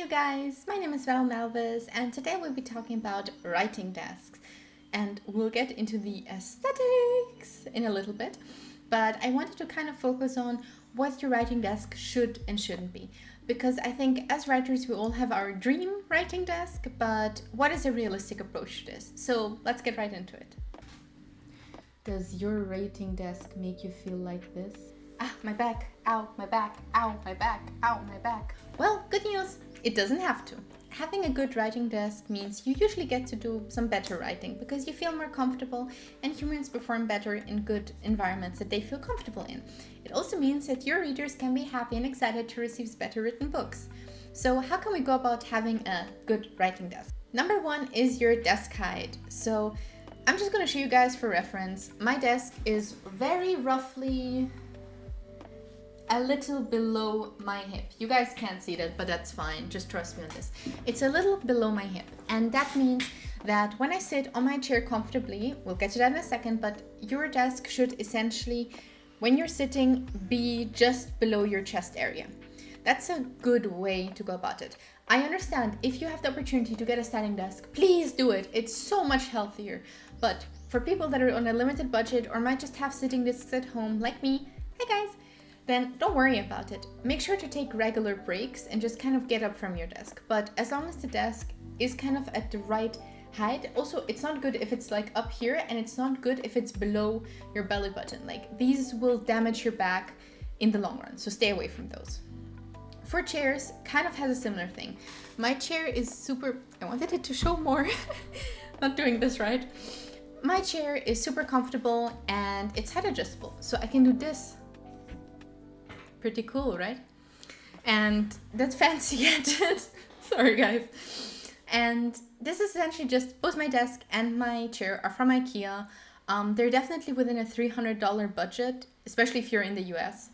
guys, my name is Val Malvis and today we'll be talking about writing desks and we'll get into the aesthetics in a little bit, but I wanted to kind of focus on what your writing desk should and shouldn't be, because I think as writers we all have our dream writing desk, but what is a realistic approach to this? So let's get right into it. Does your writing desk make you feel like this? Ah, my back, ow, my back, ow, my back, ow, my back. Well, good news, it doesn't have to. Having a good writing desk means you usually get to do some better writing because you feel more comfortable, and humans perform better in good environments that they feel comfortable in. It also means that your readers can be happy and excited to receive better written books. So how can we go about having a good writing desk? Number one is your desk height. So I'm just going to show you guys for reference. My desk is very roughly a little below my hip. You guys can't see that, but that's fine. Just trust me on this. It's a little below my hip. And that means that when I sit on my chair comfortably, we'll get to that in a second, but your desk should essentially, when you're sitting, be just below your chest area. That's a good way to go about it. I understand if you have the opportunity to get a standing desk, please do it. It's so much healthier. But for people that are on a limited budget or might just have sitting desks at home like me, hey guys, then don't worry about it. Make sure to take regular breaks and just kind of get up from your desk. But as long as the desk is kind of at the right height, also it's not good if it's like up here, and it's not good if it's below your belly button. Like these will damage your back in the long run, so stay away from those. For chairs, kind of has a similar thing. My chair is super, I wanted it to show more, not doing this right. My chair is super comfortable and it's height adjustable, so I can do this. Pretty cool, right? And that's fancy gadget. Sorry guys. And this is essentially just, both my desk and my chair are from IKEA. They're definitely within a $300 budget, especially if you're in the US.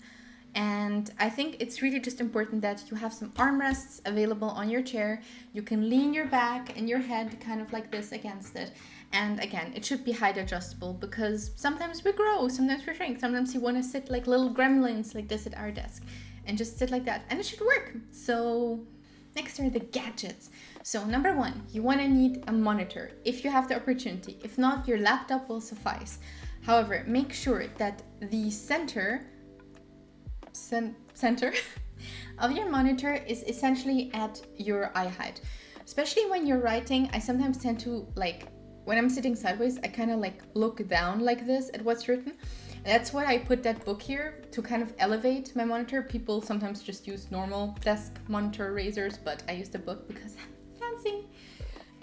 And I think it's really just important that you have some armrests available on your chair. You can lean your back and your head kind of like this against it. And again, it should be height adjustable because sometimes we grow, sometimes we shrink, sometimes you want to sit like little gremlins like this at our desk and just sit like that, and it should work. So next are the gadgets. So number one, you want to need a monitor if you have the opportunity. If not, your laptop will suffice. However, make sure that the center of your monitor is essentially at your eye height. Especially when you're writing, I sometimes tend to when I'm sitting sideways, I kind of look down like this at what's written. And that's why I put that book here to kind of elevate my monitor. People sometimes just use normal desk monitor razors, but I use the book because I'm fancy.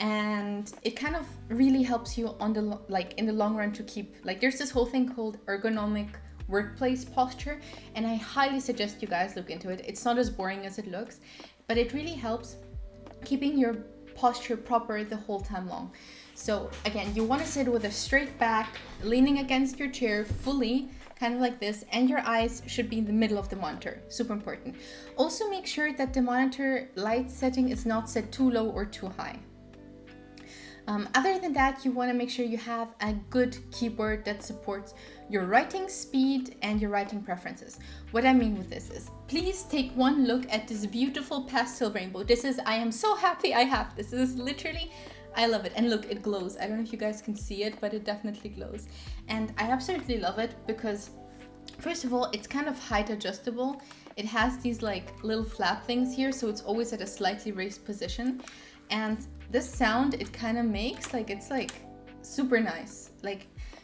And it kind of really helps you on the in the long run to keep there's this whole thing called ergonomic workplace posture, and I highly suggest you guys look into it. It's not as boring as it looks, but it really helps keeping your posture proper the whole time long. So again, you want to sit with a straight back, leaning against your chair fully, kind of like this, and your eyes should be in the middle of the monitor. Super important. Also make sure that the monitor light setting is not set too low or too high. Other than that, you want to make sure you have a good keyboard that supports your writing speed and your writing preferences. What I mean with this is, please take one look at this beautiful pastel rainbow. I am so happy I have this. This is literally, I love it. And look, it glows. I don't know if you guys can see it, but it definitely glows. And I absolutely love it because, first of all, it's kind of height adjustable. It has these little flap things here, so it's always at a slightly raised position. And this sound it kind of makes, it's super nice.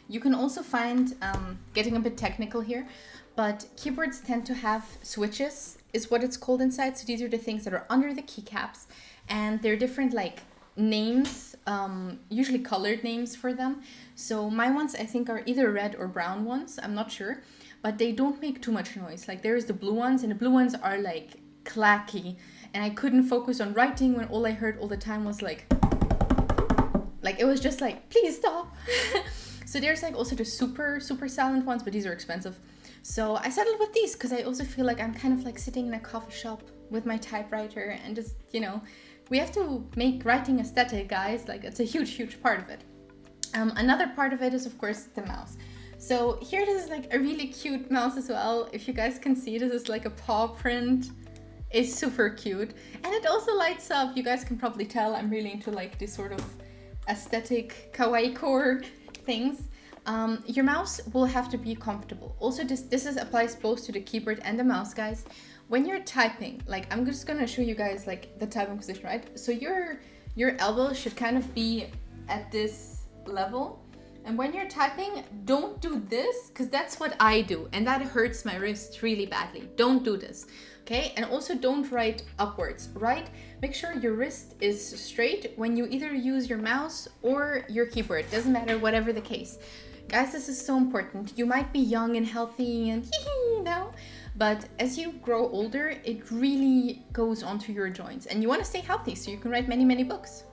You can also find, getting a bit technical here, but keyboards tend to have switches, is what it's called inside. So these are the things that are under the keycaps, and they're different names, usually colored names for them. So my ones I think are either red or brown ones, I'm not sure, but they don't make too much noise. There's the blue ones, and the blue ones are clacky, and I couldn't focus on writing when all I heard all the time was it was just please stop. So there's also the super silent ones, but these are expensive. So I settled with these because I also feel I'm kind of sitting in a coffee shop with my typewriter and just, we have to make writing aesthetic, guys. It's a huge part of it. Another part of it is of course the mouse. So here this is a really cute mouse as well. If you guys can see, this is a paw print. is super cute. And it also lights up. You guys can probably tell I'm really into like this sort of aesthetic kawaii core things. Your mouse will have to be comfortable. Also, this applies both to the keyboard and the mouse, guys. When you're typing, like I'm just gonna show you guys like the typing position, right? So your elbow should kind of be at this level. And when you're typing, don't do this, because that's what I do. And that hurts my wrist really badly. Don't do this, okay? And also don't write upwards, right? Make sure your wrist is straight when you either use your mouse or your keyboard. Doesn't matter, whatever the case. Guys, this is so important. You might be young and healthy and you know, but as you grow older, it really goes onto your joints. And you want to stay healthy so you can write many, many books.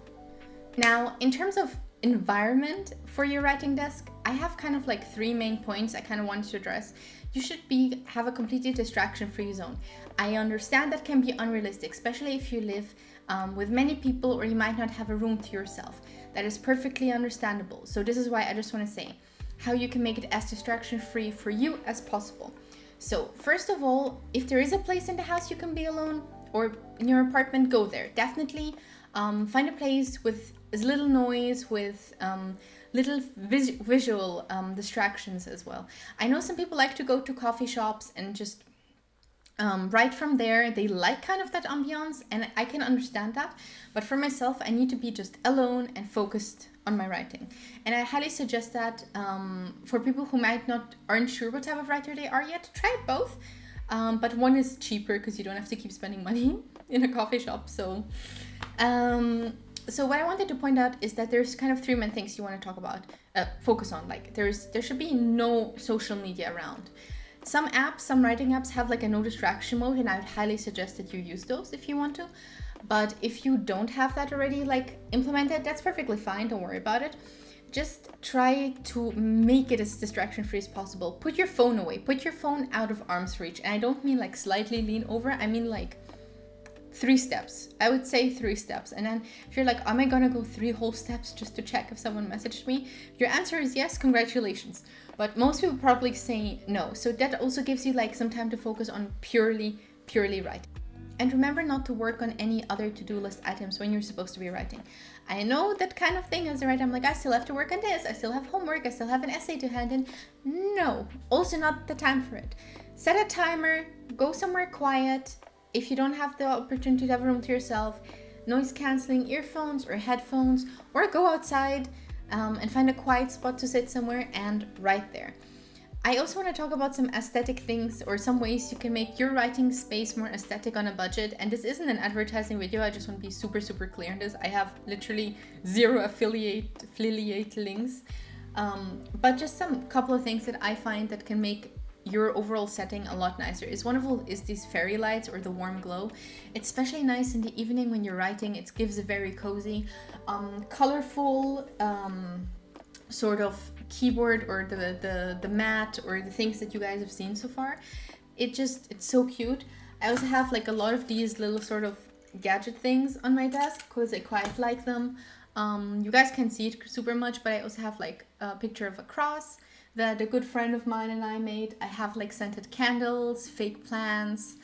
Now, in terms of environment for your writing desk, I have kind of like 3 main points I kind of wanted to address. You should have a completely distraction-free zone. I understand that can be unrealistic, especially if you live with many people or you might not have a room to yourself. That is perfectly understandable. So this is why I just want to say how you can make it as distraction-free for you as possible. So first of all, if there is a place in the house you can be alone or in your apartment, go there. Definitely find a place with as little noise, with little visual distractions as well. I know some people like to go to coffee shops and just write from there. They like kind of that ambiance, and I can understand that. But for myself, I need to be just alone and focused on my writing. And I highly suggest that for people who aren't sure what type of writer they are yet, try both. But one is cheaper because you don't have to keep spending money in a coffee shop. So what I wanted to point out is that there's kind of 3 main things you want to talk about, focus on. Like there should be no social media around. Some writing apps have like a no distraction mode, and I would highly suggest that you use those if you want to. But if you don't have that already like implemented, that's perfectly fine. Don't worry about it. Just try to make it as distraction free as possible. Put your phone away. Put your phone out of arm's reach. And I don't mean like slightly lean over. I mean like 3 steps. I would say 3 steps. And then if you're like, am I gonna go 3 whole steps just to check if someone messaged me? Your answer is yes, congratulations. But most people probably say no. So that also gives you like some time to focus on purely writing. And remember not to work on any other to-do list items when you're supposed to be writing. I know that kind of thing as a writer. I'm like, I still have to work on this. I still have homework. I still have an essay to hand in. No, also not the time for it. Set a timer, go somewhere quiet. If you don't have the opportunity to have a room to yourself, noise canceling earphones or headphones, or go outside and find a quiet spot to sit somewhere and write there. I also want to talk about some aesthetic things or some ways you can make your writing space more aesthetic on a budget. And this isn't an advertising video. I just want to be super clear on this. I have literally 0 affiliate links. But just some couple of things that I find that can make your overall setting a lot nicer. One of all is these fairy lights or the warm glow. It's especially nice in the evening when you're writing. It gives a very cozy, colorful sort of keyboard or the mat or the things that you guys have seen so far. It's so cute. I also have like a lot of these little sort of gadget things on my desk because I quite like them. You guys can't see it super much, but I also have like a picture of a cross that a good friend of mine and I made. I have like scented candles, fake plants,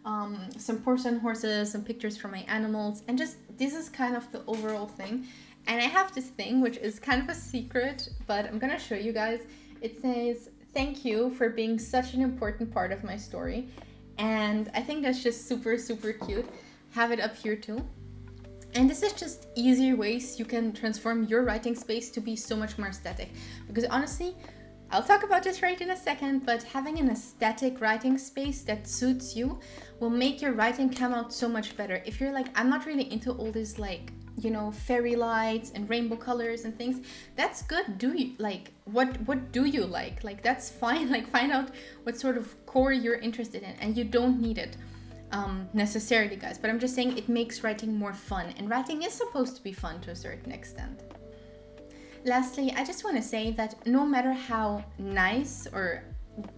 some porcelain horses, some pictures from my animals, and just this is kind of the overall thing. And I have this thing which is kind of a secret, but I'm gonna show you guys. It says, "Thank you for being such an important part of my story." And I think that's just super cute. Have it up here too. And this is just easier ways you can transform your writing space to be so much more aesthetic. Because honestly, I'll talk about this right in a second, but having an aesthetic writing space that suits you will make your writing come out so much better. If you're like, I'm not really into all this like, you know, fairy lights and rainbow colors and things, that's good. Do you like, what do you like? Like, that's fine. Like, find out what sort of core you're interested in, and you don't need it necessarily, guys. But I'm just saying it makes writing more fun, and writing is supposed to be fun to a certain extent. Lastly, I just want to say that no matter how nice or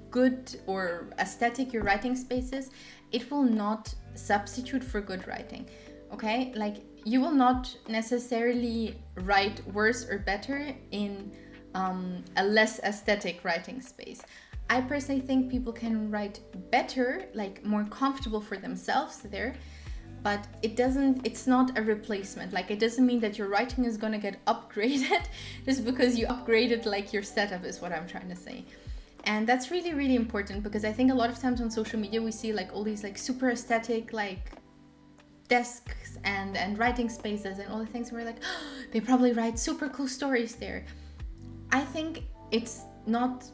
good or aesthetic your writing space is, it will not substitute for good writing. Okay? Like, you will not necessarily write worse or better in a less aesthetic writing space. I personally think people can write better, like more comfortable for themselves there, but it's not a replacement. Like, it doesn't mean that your writing is going to get upgraded just because you upgraded like your setup, is what I'm trying to say. And that's really, really important, because I think a lot of times on social media we see like all these like super aesthetic like desks and writing spaces and all the things, and we're like, oh, they probably write super cool stories there. I think it's not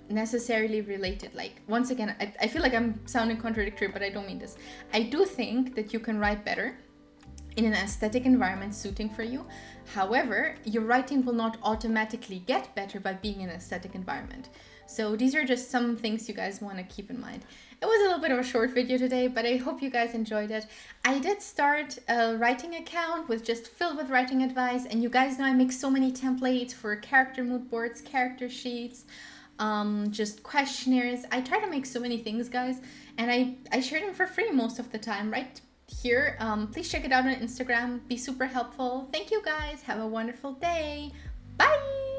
necessarily related. Like, once again, I feel like I'm sounding contradictory, but I don't mean this. I do think that you can write better in an aesthetic environment suiting for you. However, your writing will not automatically get better by being in an aesthetic environment. So these are just some things you guys want to keep in mind. It was a little bit of a short video today, but I hope you guys enjoyed it. I did start a writing account with just filled with writing advice, and you guys know I make so many templates for character mood boards, character sheets, just questionnaires. I try to make so many things, guys, and I share them for free most of the time right here. Please check it out on Instagram. Be super helpful. Thank you guys. Have a wonderful day. Bye.